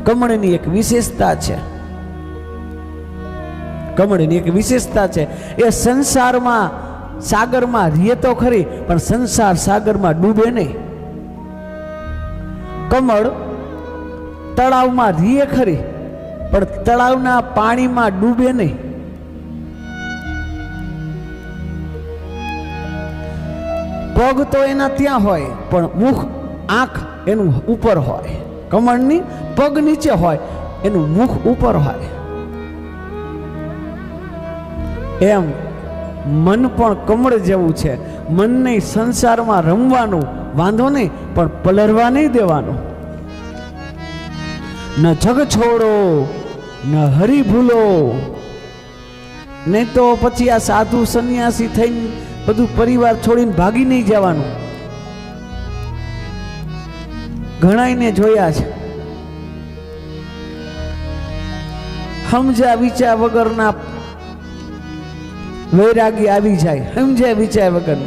કમળની એક વિશેષતા છે, કમળની એક વિશેષતા છે, એ સંસારમાં સાગરમાં રીએ તો ખરી પણ સંસાર સાગરમાં ડૂબે નહીં. કમળ તળાવમાં રીએ ખરી પણ તળાવના પાણીમાં ડૂબે નહીં. પગ તો એના ત્યાં હોય પણ મુખ આંખ એનું ઉપર હોય. કમળની પગ નીચે હોય, એનું મુખ ઉપર હોય. એમ મન પણ કમળ જેવું છે. મનને સંસારમાં રમવાનું વાંધો નહીં પણ પલરવા નહીં દેવાનું. ન જગ છોડો ન હરી ભૂલો, નહીં તો પછી આ સાધુ સંન્યાસી થઈને બધું પરિવાર છોડીને ભાગી નહીં જવાનું. ઘણાઈને જોયા છે, સમજ્યા વિચાર વગરના વૈરાગી આવી જાય. સમજ્યા વિચાર વગર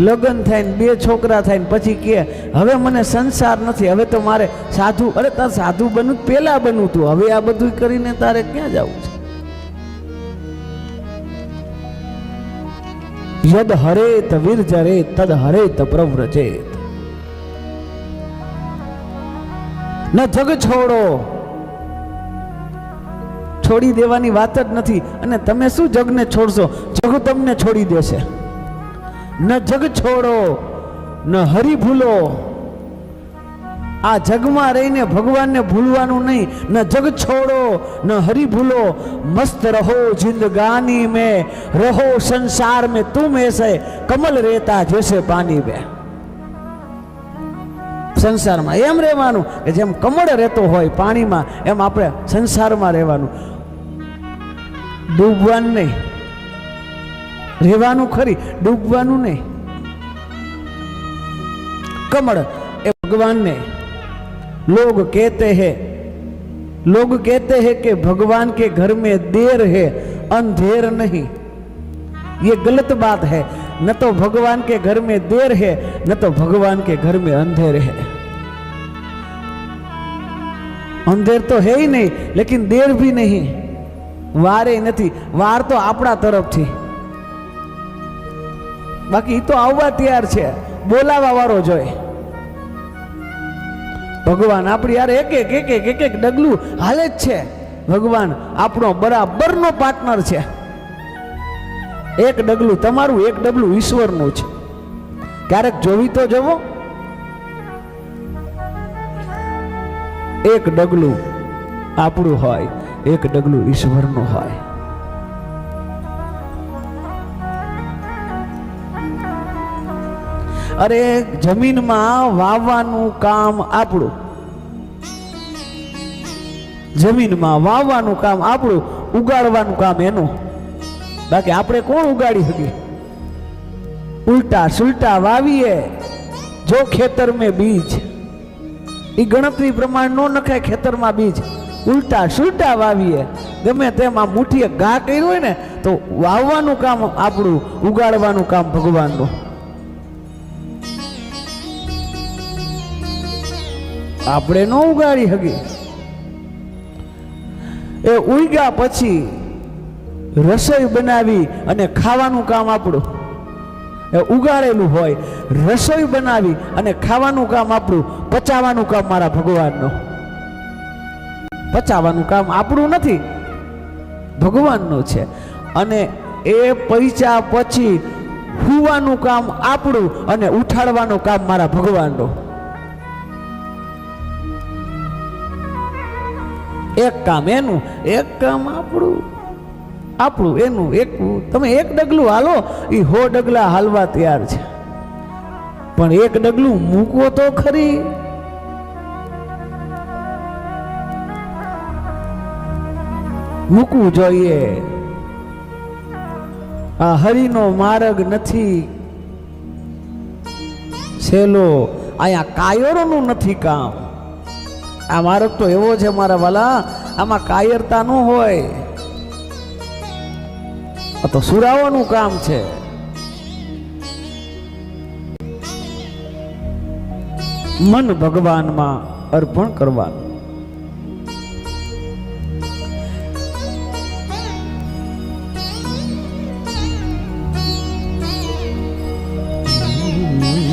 લગ્ન થાય ને 2 છોકરા થાય ને પછી કે હવે મને સંસાર નથી, હવે તો મારે સાધુ. અરે તાર સાધુ બનવું પેલા બનવું તું, હવે આ બધું કરીને તારે ક્યાં જવું છે? યદ હરેત વિરજરેત તદ હરેત પ્રવ્રજેત. ન જગ છોડો, છોડી દેવાની વાત જ નથી. અને તમે શું જગને છોડશો? જગ તમને છોડી દેશે. ન જગ છોડો ન હરી ભૂલો. આ જગમાં રહીને ભગવાનને ભૂલવાનું નહીં. ન જગ છોડો ન હરી ભૂલો, મસ્ત રહો જિંદગાની में, રહો સંસાર में तुम ऐसे कमल रहता जैसे पानी में. સંસારમાં એમ રહેવાનું કે જેમ કમળ રહેતો હોય પાણીમાં, એમ આપણે સંસારમાં રહેવાનું. ડૂબવાનું નહીં, રહેવાનું ખરી, ડૂબવાનું નહીં. कमल ए भगवान ने लोग कहते हैं कि भगवान के घर में देर है अंधेर नहीं. ये गलत बात है. न तो भगवान के घर में देर है न तो भगवान के घर में अंधेर है. अंधेर तो है ही नहीं लेकिन देर भी नहीं. वारे नहीं, वार तो अपना तरफ थी. बाकी तो आववा तैयार है, बोलावा वारो जोए. भगवान अपनी यार एक एक डगलू हाले छे. भगवान आपनो बराबरनो पार्टनर छे. एक डगलू तमारू, एक डगलू ईश्वरનું છે. ક્યારેક જોવી તો જવો. એક ડગલું આપણું હોય, એક ડગલું ઈશ્વરનું હોય. અરે જમીનમાં વાવવાનું કામ આપણું, જમીનમાં વાવવાનું કામ આપણું, ઉગાડવાનું કામ એનું. બાકી આપણે કોણ ઉગાડી શકીએ? ઉલ્ટા સુલટા વાવીએ. જો ખેતર में बीज, એ ગણતરી પ્રમાણે નો નખાય ખેતરમાં બીજ. ઉલ્ટા સુલટા વાવીએ. ગમે તેમાં મુઠ્ઠીએ ઘા કર્યું હોય ને તો વાવવાનું કામ આપણું, ઉગાડવાનું કામ ભગવાનનું. આપણે નો ઉગાડી શકીએ. એ ઉગ્યા પછી રસોઈ બનાવી અને ખાવાનું કામ આપણું. એ ઉગાડેલું હોય, રસોઈ બનાવી અને ખાવાનું કામ આપણું, પચાવવાનું કામ મારા ભગવાનનું. પચાવવાનું કામ આપણું નથી, ભગવાનનું છે. અને એ પૈસા પછી હુવાનું કામ આપણું અને ઉઠાડવાનું કામ મારા ભગવાનનું. એક કામ એનું, એક કામ આપણું, આપણું એનું. એક તમે એક ડગલું હાલો, એ 100 ડગલા હાલવા તૈયાર છે. પણ એક ડગલું મૂકવો તો ખરી. મૂકવું જોઈએ. આ હરિનો માર્ગ નથી સહેલો, અહીંયા કાયરોનું નથી કામ. આ માર્ગ તો એવો છે મારા વાલા, આમાં કાયરતા ન હોય. આ તો સુરાવાનું કામ છે. મન ભગવાનમાં અર્પણ કરવાનું.